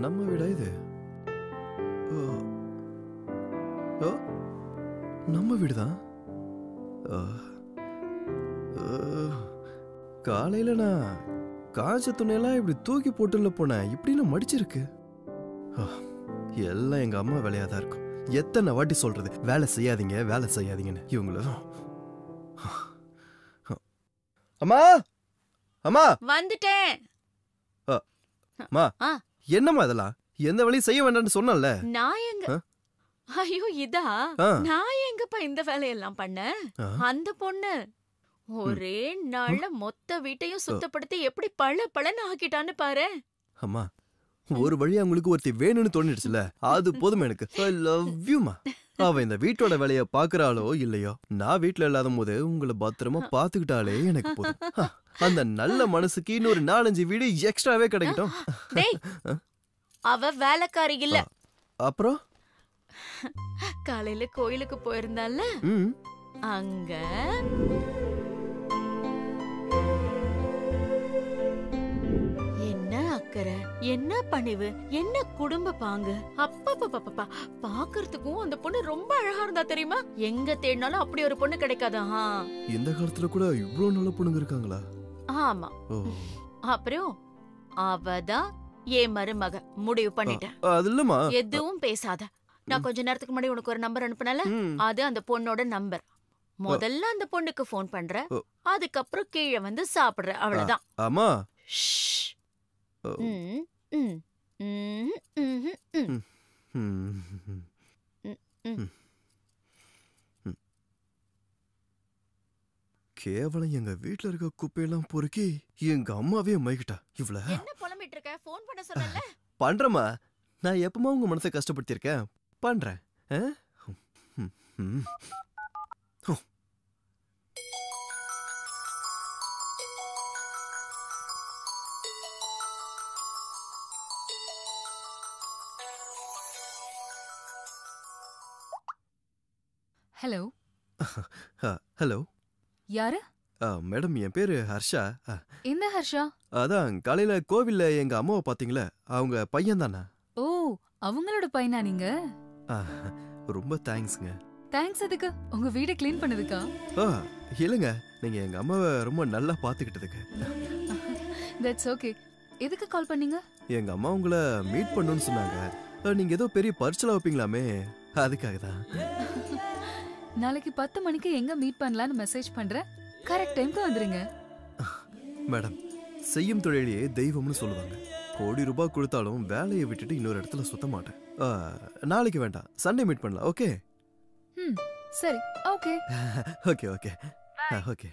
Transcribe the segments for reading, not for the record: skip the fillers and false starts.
நம்ம வீடா இது? நம்ம வீடுதான். காலையில நான் காய்ச்ச துணியெல்லாம் இப்படி தூக்கி போட்டுல போனேன். இப்படின்னு மடிச்சிருக்கு. எல்லாம் எங்க அம்மா வேலையாதான் இருக்கும். எத்தனை வாட்டி சொல்றது வேலை செய்யாதீங்க வேலை செய்யாதீங்கன்னு இவங்களும். அம்மா அம்மா வந்துட்டேன். அம்மா என்னம்மா இதெல்லாம்? எந்த வேலையும் செய்ய வேண்டாம்னு சொன்னல. நான் எங்க? ஐயோ இதா? நான் எங்கப்பா இந்த வேலையெல்லாம் பண்ணேன்? அந்த பொண்ணு ஒரே நாள்ல மொத்த வீட்டையும் சுத்தப்படுத்தி எப்படி பளபளன்னு ஆக்கிட்டான்னு பாரு. அம்மா ஒரு வழியா உங்களுக்கு ஒருத்தி வேணும்னு தோணிடுச்சுல, அது போதும் எனக்கு. ஐ லவ் யூ மா. அவ இந்த வீட்டோட வேலைய பாக்குறாளோ இல்லையோ, நான் வீட்டுல இல்லாத போது உங்களை பத்திரமா பாத்துக்கிட்டாலே எனக்கு போதும். அந்த நல்ல மனசுக்கு இன்னொரு 4-5 வீடு எக்ஸ்ட்ராவே கிடைக்கட்டும். அவ வேலைக்காரி இல்ல. அப்புறம் காலையில கோயிலுக்கு போயிருந்தால, அங்க என்ன அக்கறை, என்ன பணிவு, என்ன குடும்ப பாங்கு. அப்பா பாக்குறதுக்கும் அந்த பொண்ணு ரொம்ப அழகா இருந்தா தெரியுமா? எங்க தேடினாலும் அப்படி ஒரு பொண்ணு கிடைக்காதா? இந்த காலத்துல கூட இவ்வளவு நல்ல பொண்ணுங்க இருக்காங்களா? ஆமா. அப்புறம் அவதான் என் மருமக. முடிவு பண்ணிட்டேன். அது இல்லம்மா. எதுவும் பேசாத. நான் கொஞ்ச நேரத்துக்கு முன்னாடி உனக்கு ஒரு நம்பர் அனுப்புனல, அது அந்த பொண்ணோட நம்பர். முதல்ல அந்த பொண்ணுக்கு போன் பண்ற, அதுக்கப்புறம் கீழே வந்து சாப்பிடுற, அவ்வளவுதான். ஆமா. கேவலம் எங்க வீட்டுல இருக்க குப்பையெல்லாம் பொறுக்கி எங்க அம்மாவே மயக்கிட்டா. இவ்வளவு என்ன புலம்பிட்டு இருக்க? போன் பண்ண சொல்லல. பண்றமா. நான் எப்பமா உங்க மனசை கஷ்டப்படுத்திருக்கேன்? பண்றேன். ஹலோ. ஹலோ. யாரு? மேடம், என் பேரு ஹர்ஷா. என்ன ஹர்ஷா? அதான் காலையில கோவில்ல எங்க அம்மாவை பாத்தீங்களா, அவங்க பையன் தானா? ஓ, அவங்களோட பையனா நீங்க? ரொம்ப தேங்க்ஸ்ங்க. தேங்க்ஸ் எதுக்கு? உங்க வீட க்ளீன் பண்ணதுக்கா? இல்லங்க, நீங்க எங்க அம்மாவை ரொம்ப நல்லா பாத்துக்கிட்டதுக்கு. That's okay. எதுக்கு கால் பண்ணீங்க? எங்க அம்மா உங்களை மீட் பண்ணணும்னு சொன்னாங்க. நீங்க ஏதோ பெரிய பரிசலா வைப்பீங்களாமே, அதுக்காக தான். நாளைக்கு 10 மணிக்கு எங்க மீட் பண்ணலாம்னு மெசேஜ் பண்றேன். கரெக்ட் டைம்க்கு வந்துருங்க. மேடம், செய்யும் தொழிலையே தெய்வம்னு சொல்லுவாங்க. கோடி ரூபாய் கொடுத்தாலும் வேலையை விட்டுட்டு இன்னொரு இடத்துல சுத்த மாட்டேன். நாளைக்கு வேண்டாம், சண்டே மீட் பண்ணலாம். ஓகே? சரி, ஓகே. Okay okay okay.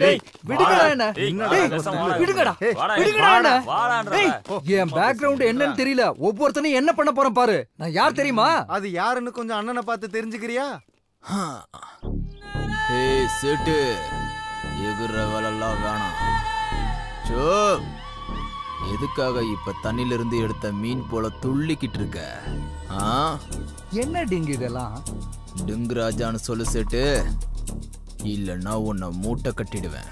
டேய் விடுங்கடா என்ன? விடுங்கடா. விடுங்கடா. என் பேக்ரவுண்ட் என்னன்னு தெரியல. ஒவ்வொருத்தனையும் என்ன பண்ண போறேன் பாரு. நான் யார் தெரியுமா? அது யாருன்னு கொஞ்சம் அண்ணனை பார்த்து தெரிஞ்சுக்கிறியா? ஏய் சேட்டு, எகுற வேலைலாம் வேணாம். சோ, எதுக்காக இப்ப தண்ணில இருந்து எடுத்த மீன் போல துள்ளிக்கிட்டு இருக்க? என்ன டிங்கு இதெல்லாம்? டிங்கு ராஜான்னு சொல்லு சேட்டு, இல்லன்னா உன்னை மூட்டை கட்டிடுவேன்.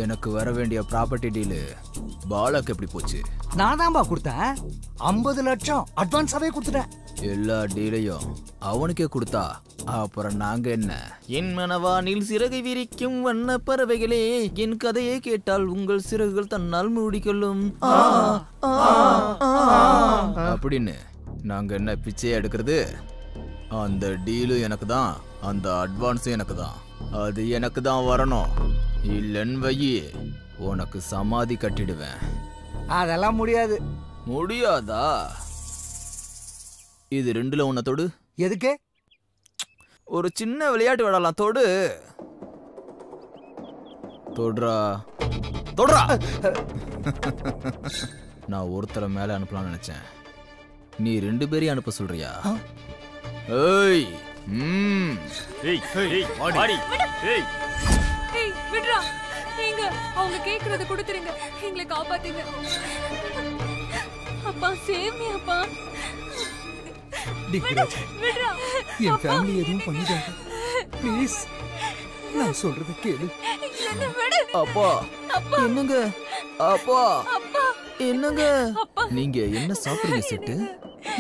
எனக்கு வர வேண்டிய ப்ராப்பர்ட்டி டீலு பாலாக்கு எப்படி போச்சு? நான் தான்பா கொடுத்தேன். 50 லட்சம் அட்வான்ஸாவே கொடுத்துட்டேன். எல்லா டீலையும் அவனுக்கே கொடுத்தா அப்புறம் நாங்க என்ன? என் மனவானில் சிறகை விரிக்கும் வண்ண பறவைகளே, என் கதையை கேட்டால் உங்கள் சிறகுகள் தன்னால் மூடிக்கொள்ளும் அப்படின்னு நாங்க என்ன பிச்சையா எடுக்கிறது? அந்த டீலும் எனக்கு தான், அந்த அட்வான்ஸும் எனக்கு தான். அது எனக்கு தான் வரணும். இல்லன்னு வையி, உனக்கு சமாதி கட்டிடுவேன். அதெல்லாம் முடியாது. முடியாதா? இது 2ல ஒன்ன தொடு. எதுக்கு? ஒரு சின்ன விளையாட்டு விடலாம். தொடு. தொடுறா தொடுறா. நான் ஒருத்தரை மேல அனுப்பலாம்னு நினைச்சேன். நீ 2 பேரையும் அனுப்ப சொல்றியா? ஏய் ஏய் விடுடா. நீங்க அவங்க கேக்குறத கொடுத்துருங்க. எங்களை காப்பாத்துங்க. அப்பா, சேவ் மீ அப்பா. விடுடா. என் ஃபேமிலி எதுவும் பண்ணிடாத ப்ளீஸ். நான் சொல்றத கேளு. அப்பா. என்னங்க அப்பா? அப்பா என்னங்க நீங்க என்ன சாப்பிடுறீங்க செட்டு?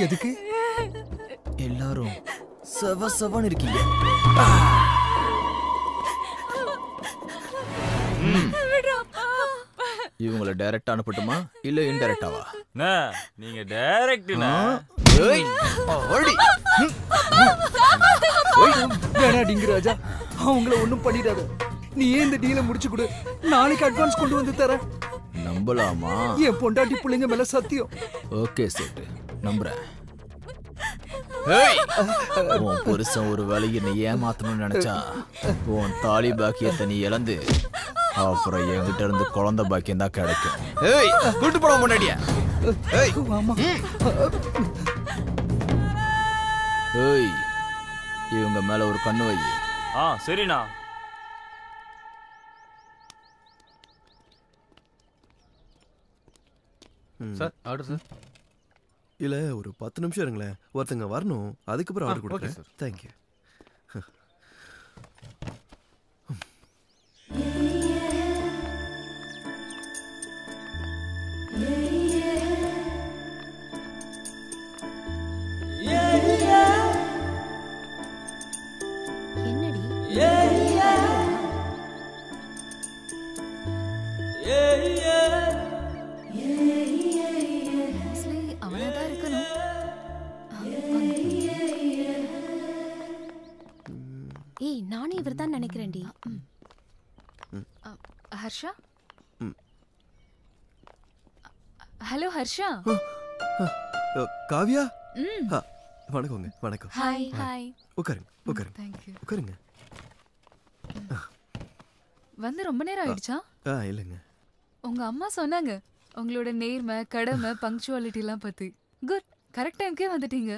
எதுக்கு எல்லாரும் சவ சவன்னு இருக்கீங்க. இவங்கள டைரக்டா அனுப்பட்டுமா இல்ல இன்டைரக்டாவா? நீங்க டைரக்ட்னா வேணாடிங்க ராஜா, அவங்கள ஒண்ணும் பண்ணிடாத. நீ ஏன் இந்த டீலை முடிச்சு கொடு, நாளைக்கு அட்வான்ஸ் கொண்டு வந்து தரேன். நம்பலாமா? என் பொண்டாட்டி பிள்ளைங்க மேல சத்தியம். ஓகே செட்டு, நம்புறேன். உன் புருஷன் ஒரு வேலையை நீ ஏமாத்தணும்னு நினைச்சா உன் தாலி பாக்கியத்தை நீ இழந்து அப்புறம் என்கிட்ட இருந்து குழந்தை பாக்கியம் தான் கிடைக்கும். கூட்டு போட முன்னாடியா? இவங்க மேல ஒரு கண்ணு வை. சரிண்ணா. Sir order sir. இல்ல ஒரு 10 நிமிஷம் இருங்களேன், ஒருத்தங்க வரணும், அதுக்கப்புறம் ஆர்டர் கொடுக்குறேன். தேங்க்யூ. நானே இவர் தான் நினைக்கிறேன்டி. ஹர்ஷா, ஹலோ ஹர்ஷா. காவியா, வணக்கங்க. வணக்கம். ஹாய். ஹாய். உட்காருங்க உட்காருங்க. தேங்க்யூ. உட்காருங்க. வந்து ரொம்ப நேரம் ஆயிடுச்சா? இல்லைங்க. உங்க அம்மா சொன்னாங்க உங்களோட நேர்மை, கடமை, பங்க்சுவாலிட்டி எல்லாம் பத்தி. குட், கரெக்ட் டைம்க்கே வந்துட்டீங்க.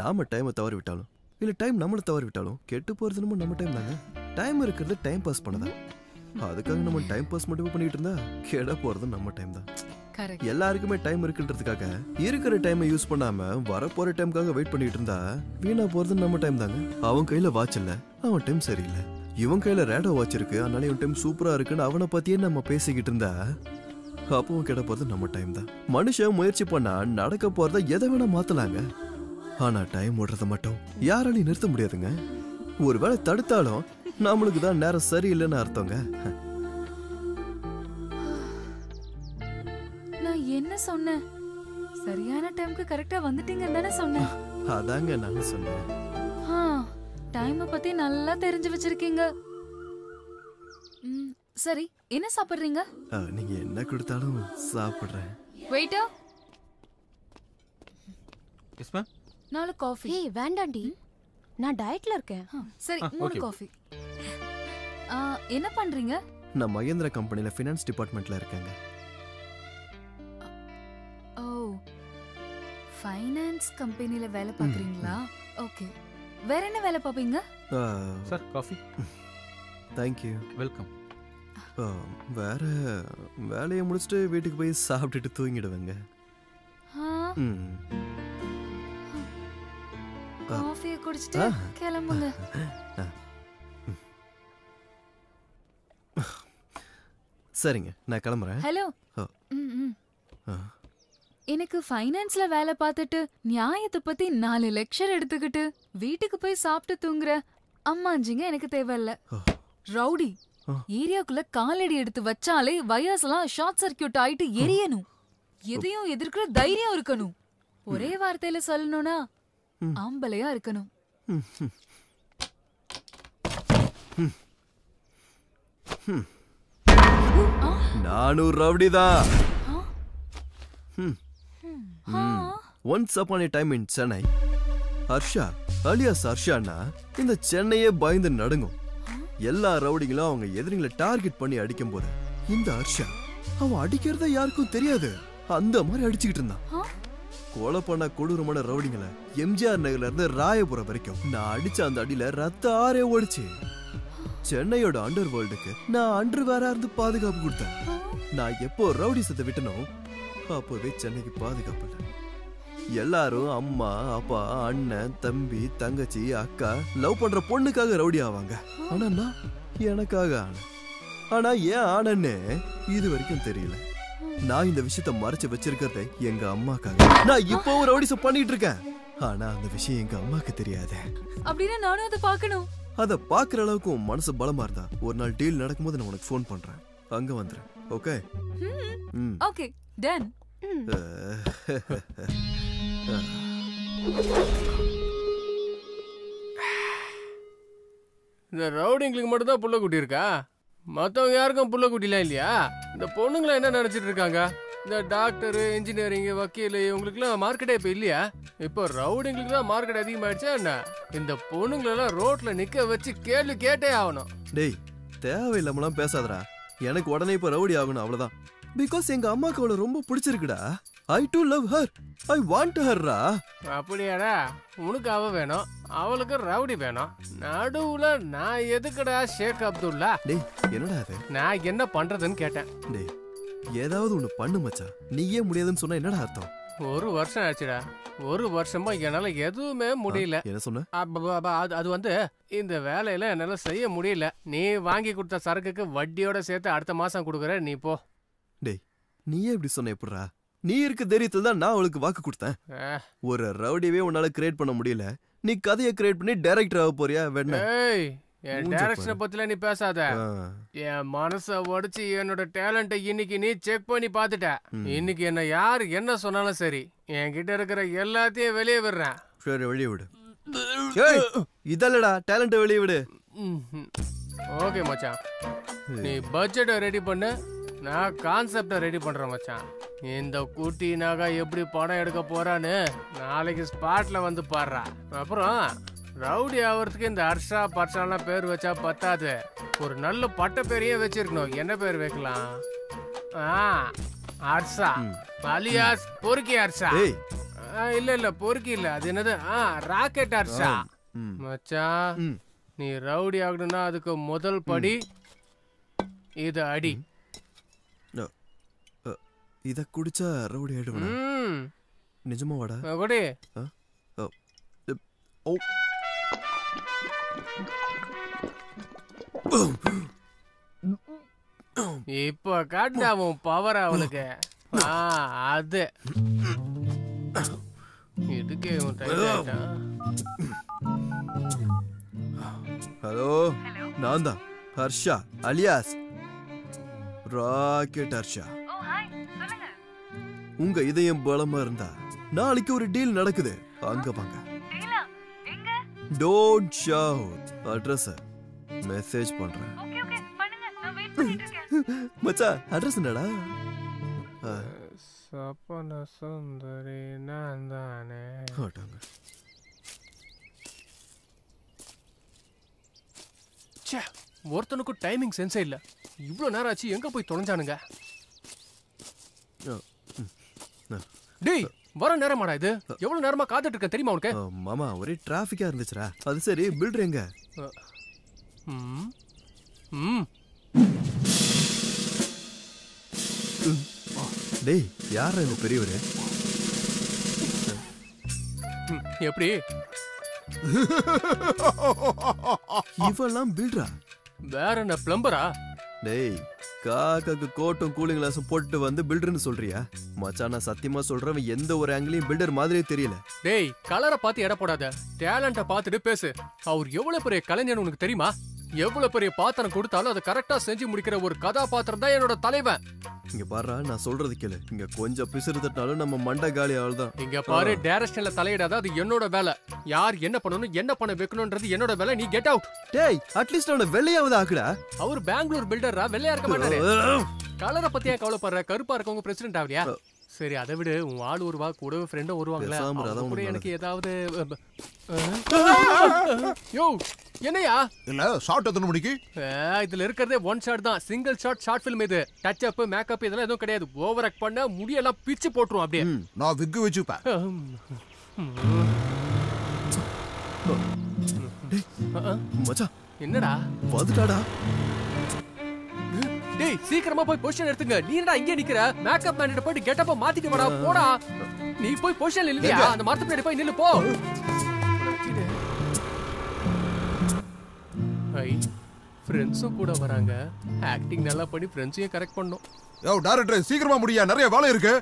நாம டைமை தவறி விட்டாலும் இல்ல டைம் நம்மள தவறி விட்டாலும் கெட்டு போறது நம்ம டைம் தாங்க. டைம் இருக்கிறது டைம் பாஸ் பண்ணதான். அதுக்காக நம்ம டைம் பாஸ் மட்டும் பண்ணிட்டு இருந்தா கெட போறது நம்ம டைம் தான். எல்லாருக்குமே டைம் இருக்குன்றதுக்காக இருக்கிற டைமை யூஸ் பண்ணாம வரப்போற டைமுக்காக வெயிட் பண்ணிட்டு இருந்தா வீணா போறது நம்ம டைம் தாங்க. அவன் கையில வாட்ச் இல்ல, அவன் டைம் சரியில்லை. இவன் கையில ரேடோ வாட்ச் இருக்கு, அதனால இவன் டைம் சூப்பரா இருக்குன்னு அவனை பத்தியே நம்ம பேசிக்கிட்டு இருந்தா அப்பவும் கெட போறது நம்ம டைம் தான். மனுஷன் முயற்சி பண்ணா நடக்க போறத எதை வேணா மாத்தலாங்க. ஆனா டைம் ஓடுறத மட்டும் யாராலையும் நிறுத்த முடியாதுங்க. ஒருவேளை தடுத்தாலும் நம்மளுக்கு தான் நேரம் சரியில்லைன்னு அர்த்தங்க. நான் என்ன சொன்னேன்? சரியான டைம்க்கு கரெக்டா வந்துட்டீங்கன்னு தானே சொன்னேன். அதாங்க நான் சொன்னேன். டைமை பத்தி நல்லா தெரிஞ்சு வச்சிருக்கீங்க. சரி, என்ன சாப்பிடுறீங்க? நீங்க என்ன கொடுத்தாலும் சாப்பிடுறேன். வெயிட்டர். Yes ma'am. 4 காஃபி. ஏய் வேண்டாண்டி, நான் டயட்ல இருக்கேன். சரி, 3 காஃபி. என்ன பண்றீங்க? நான் மகேந்திரா கம்பெனில ஃபைனான்ஸ் டிபார்ட்மெண்ட்ல இருக்கேங்க. ஓ, ஃபைனான்ஸ் கம்பெனில வேலை பார்க்கறீங்களா? ஓகே. வேற என்ன வேலை பாப்பீங்க? Sir coffee. Thank you. Welcome. வேற வேலையை முடிச்சுட்டு வீட்டுக்கு போய் சாப்பிட்டுட்டு தூங்கிடுவேங்க. காஃபியை குடிச்சிட்டு கிளம்புங்க. சரிங்க, நான் கிளம்புறேன். ஹலோ. எனக்கு ஃபைனான்ஸ்ல வேலை பார்த்துட்டு நியாயத்தை பத்தி 4 லெக்சர் எடுத்துக்கிட்டு வீட்டுக்கு போய் சாப்பிட்டு தூங்குற அம்மாஞ்சிங்க எனக்கு தேவையில்ல. ரவுடி ஏரியாக்குள்ள காலடி எடுத்து வச்சாலே வயசுலாம் ஷார்ட் சர்க்கியூட் ஆயிட்டு எரியணும். எதையும் எதிர்க்கிற தைரியம் இருக்கணும். ஒரே வார்த்தையில சொல்லணும்னா ஆம்பளையா இருக்கணும். நானும் ரவுடிதான். Once upon a time in Chennai, Harsha alias Harshana இந்த சென்னையே பயந்து நடுங்கும். எல்லா ரவுடிகளும் அவங்க எதிரிகளை டார்கெட் பண்ணி அடிக்கும் போது இந்த ஹர்ஷா அவன் அடிக்கிறத யாருக்கும் தெரியாது, அந்த மாதிரி அடிச்சுக்கிட்டு இருந்தான். கொலை பண்ண கொடூரமான ரவுடிங்களை எம்ஜிஆர் நகர்ல இருந்து ராயபுரம் வரைக்கும் நான் அடிச்ச அந்த அடியில ரத்த ஆறே ஓடிச்சு. சென்னையோட அண்டர் வேர்ல்டுக்கு நான் அண்டர் வேற இருந்து பாதுகாப்பு கொடுத்தேன். நான் எப்போ ரவுடிசத்தை விட்டனோ அப்போவே சென்னைக்கு பாதுகாப்பு இல்லை. எல்லாரும் அம்மா அப்பா அண்ணன் தம்பி தங்கச்சி அக்கா லவ் பண்ற பொண்ணுக்காக ரவுடி ஆவாங்க. ஆனா நான் எனக்காக ஆனேன். ஆனா ஏன் ஆனன்னு இது வரைக்கும் தெரியல. நான் இந்த விஷயத்த மறைச்சு வச்சிருக்கிறதே எங்க அம்மாக்காக. நான் இப்பவும் ரவுடிசம் பண்ணிட்டு இருக்கேன். ஆனா அந்த விஷயம் எங்க அம்மாக்கு தெரியாது. அப்படின்னா நானும் அதை பார்க்கணும். அத பாக்குற அளவுக்கு உன் மனசு பலமா இருந்தா ஒரு நாள் டீல் நடக்கும்போது நான் உனக்கு ஃபோன் பண்றேன். அங்க வந்துரு. ஓகே? Okay, done. இந்த ரவுடிங்களுக்கு மட்டும் தான் புள்ள குட்டி இருக்கா? மற்றவங்க யாருக்கும் புள்ள குட்டிலாம் இல்லையா? இந்த பொண்ணுங்களை என்ன நினைச்சிட்டு இருக்காங்க? இந்த டாக்டர், இன்ஜினியரிங், வக்கீல் இவங்களுக்குலாம் மார்க்கெட்டே இப்போ இல்லையா? இப்போ ரவுடிங்களுக்கு தான் மார்க்கெட் அதிகமாயிடுச்சா என்ன? இந்த பொண்ணுங்களெல்லாம் ரோட்ல நிக்க வச்சு கேள்வி கேட்டே ஆகணும். டேய், தேவையில்லாமலாம் பேசாதடா. எனக்கு உடனே இப்போ ரவுடி ஆகணும், அவ்வளவுதான். பிகாஸ் எங்க அம்மாக்கு அவளை ரொம்ப பிடிச்சிருக்குடா. I too love her. I want her ரா. அப்படியாடா? உனக்கு அவ வேணும், அவளுக்கு ரவுடி வேணும். நடுவுல நான் எதுக்குடா ஷேக் அப்துல்லா? டேய், என்னடா அது? நான் என்ன பண்றதுன்னு கேட்டேன். டேய், ஏதாவது ஒண்ணு பண்ணு மச்சான். நீயே முடியாதுன்னு சொன்னா என்னடா அர்த்தம்? ஒரு வருஷம் ஆச்சுடா. ஒரு வருஷமா என்னால எதுவுமே முடியல. என்ன சொன்ன? அது வந்து இந்த வேலையில என்னால செய்ய முடியல. நீ வாங்கி கொடுத்த சரக்குக்கு வட்டியோட சேர்த்து அடுத்த மாசம் கொடுக்குற, நீ போ. டேய், நீயே இப்படி சொன்ன எப்படிரா? நீ இருக்க தைரியத்துல தான் நான் அவளுக்கு வாக்கு கொடுத்தேன். ஒரு ரவுடியவே உன்னால கிரியேட் பண்ண முடியல. நீ கதையை கிரியேட் பண்ணி டைரக்டர் ஆக போறியா? வேணா என் டைரக்ஷனை பத்தில நீ பேசாத. என் மனச உடைச்சு என்னோட டேலண்ட இன்னைக்கு நீ செக் பண்ணி பாத்துட்ட. இன்னைக்கு என்ன யாரு என்ன சொன்னாலும் சரி, என்கிட்ட இருக்கிற எல்லாத்தையும் வெளியே விடுறேன். சரி, வெளியே விடு. இதல்லடா டேலண்ட வெளியே விடு. ஓகே மச்சான், நீ பட்ஜெட்டை ரெடி பண்ணு, நான் கான்செப்டை ரெடி பண்றேன் மச்சான். இந்த குட்டி நாகா எப்படி படம் எடுக்க போறான்னு நாளைக்கு ஸ்பாட்ல வந்து பாடுறா. அப்புறம் ரவுடி ஆகிறதுக்கு இந்த ஹர்ஷா பர்ஷாலாம் பேர் வச்சா பத்தாது, ஒரு நல்ல பட்ட பேரையே வச்சிருக்கணும். என்ன பேர் வைக்கலாம்? ஹர்ஷா அலியாஸ் பொறுக்கி ஹர்ஷா. இல்ல பொறுக்கி இல்ல, அது என்னது? ராக்கெட் ஹர்ஷா. மச்சான், நீ ரவுடி ஆகணும்னா அதுக்கு முதல் படி இது அடி. இத குடிச்சா ரவுடி ஆயிடுவா? நிஜமா வாடா? குடி. ஓ, இப்ப காட்டுடா உன் பவர் அவளுக்கு. அது இதுக்கே ஹலோ, நான் தான் ஹர்ஷா அலியாஸ் ராக்கெட் ஹர்ஷா. உங்க இதயம் பலமா இருந்தா நாளைக்கு ஒரு டீல் நடக்குது, அங்க வாங்க. Don't shout. அட்ரஸ் மெசேஜ் பண்றேன். மச்சான், அட்ரஸ் என்னடா? சப்பன சுந்தரி நான் தானே. ஒருத்தனுக்கும் டைமிங் சென்ஸே இல்ல. இவ்வளவு நேரம் ஆச்சு, எங்க போய் தொலைஞ்சானுங்க? டேய், வர நேரமாடா இது? எவ்வளவு நேரமா காத்துட்டு இருக்க தெரியுமா உனக்கு? மாமா, ஒரே டிராபிக்கா இருந்துச்சுடா. அது சரி, பில்டர் எங்க? டேய், யாரா இந்த பெரியவரு? எப்படி இவெல்லாம் பில்டரா? வேற என்ன பிளம்பரா? டேய், காக்காக்கு கோட்டும் கூலிங் கிளாஸும் போட்டு வந்து பில்டர்னு சொல்றியா? மச்சான், நான் சத்தியமா சொல்றேன், எந்த ஒரு ஆங்கிலையும் பில்டர் மாதிரியே தெரியல. டேய், கலரை பார்த்து எடை போடாத, டேலண்ட பார்த்துட்டு பேசு. அவர் எவ்வளவு பெரிய கலைஞன் உனக்கு தெரியுமா? எவ்வளவு பெரிய பாத்திரம் கொடுத்தாலும் அதை கரெக்டா செஞ்சு முடிக்கிற ஒரு கதாபாத்திரம் தான் என்னோட தலைவன். இங்க பாரு, நான் சொல்றது கேளு. இங்க கொஞ்சம் பிசுறு தட்டினாலும் நம்ம மண்டை காலி ஆள்தான். இங்க பாரு, டைரக்ஷன்ல தலையிடாத, அது என்னோட வேலை. யார் என்ன பண்ணணும், என்ன பண்ண வைக்கணும்ன்றது என்னோட வேலை. நீ கெட் அவுட். டேய், அட்லீஸ்ட் அவன வெள்ளையாவது ஆக்குடா. அவர் பெங்களூர் பில்டரா, வெள்ளையா இருக்க மாட்டாரு. கலரை பத்தியா கவலைப்படுற? கருப்பா இருக்கவங்க பிரசிடென்ட் ஆகலையா? சரி, அதை விடு. உன் ஆள் வருவா, கூடவே ஃப்ரெண்டும் வருவாங்களே, கூட எனக்கு ஏதாவது. யோ, என்னையா? இல்ல, ஷாட் எத்தனை மணிக்கு? இதுல இருக்கிறதே ஒன் ஷாட் தான். சிங்கிள் ஷாட் ஷார்ட் ஃபிலிம் இது. டச் அப், மேக்கப் இதெல்லாம் எதுவும் கிடையாது. ஓவர் ஆக்ட் பண்ண முடியெல்லாம் பிச்சு போட்டுரும் அப்படியே. நான் விக்கு வச்சுப்பேன். மச்சான், என்னடா வந்துட்டாடா? டேய், சீக்கிரமா போய் பொசிஷன் எடுத்துங்க. நீ என்னடா இங்கே நிக்கிற? மேக்கப் மேன் கிட்ட போய் கெட்டப்ப மாத்திட்டு வாடா, போடா. நீ போய் பொசிஷன்ல இல்லையா? அந்த மரத்து பின்னாடி போய் நில்லு, போ. ஃப்ரெண்ட்ஸும் கூட வராங்க. ஆக்டிங் நல்லா பண்ணி ஃப்ரெண்ட்ஸையும் கரெக்ட் பண்ணோம். யோ டைரக்டர் சீக்கிரமா முடியா, நிறைய வேலை இருக்கு.